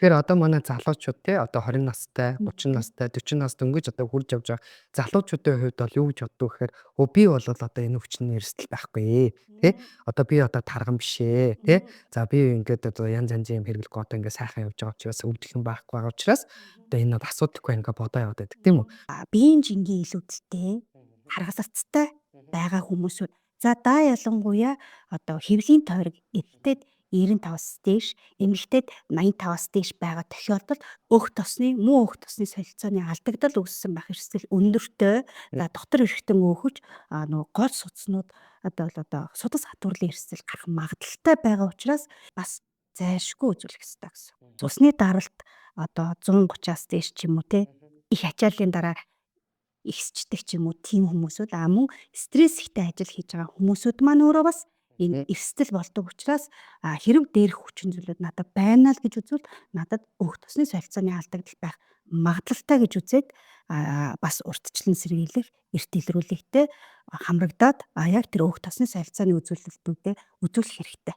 Тэгэхээр одоо манай залуучууд те одоо 20 настай, 30 Мгм. настай, 40 нас дөнгөж одоо хурж явж байгаа залуучуудын хувьд бол юу гэж боддог гэхээр би бол одоо энэ өвчин эрсдэл байхгүй те одоо би одоо тарган биш ээ те за би ингээд одоо янз янзын юм хэрэглэхгүй одоо ингээд сайхан явж байгаа учраас өвдөх юм байхгүй байгаа учраас одоо энэ бол асуудаггүй ингээд бодоо яваад байдаг тийм үү? Биеийн жингийн илүүдтэй харгалзалцтай байгаа хүмүүсүүд за даа ялангуяа одоо хэвлийн тойрог эдэлтэд 95-аас дээш, эмэгтэйд 85-аас дээш байгаа тохиолдолд муу өөх тосны солилцооны алдагдал үүссэн байх эрсдэл өндөртэй. За дотор эргэтэн өөхөж нөгөө гол судснууд одоо судас хатуурлын эрсдэл гарах магадaltaй байгаа учраас бас зайлшгүй үзүүлэх ёстой гэсэн. Цусны даралт одоо 130-аас дээш ч юм уу те их ачааллын дараа ихсчдэг ч юм уу тийм хүмүүсүүд мөн стресс ихтэй ажил хийж байгаа хүмүүсүүд маань өөрөө бас энэ эрсдэл болдог учраас хэрэг дээрх хүчин зүйлүүд надад байна л гэж үзвэл надад өөх тосны солилцооны алдагдал байх магадлалтай гэж үзээд бас урьдчилан сэргийлэх эрт илрүүлэхтэй хамрагдаад яг тэр өөх тосны солилцооны үзүүлэлтүүдэд үзүүлэх хэрэгтэй.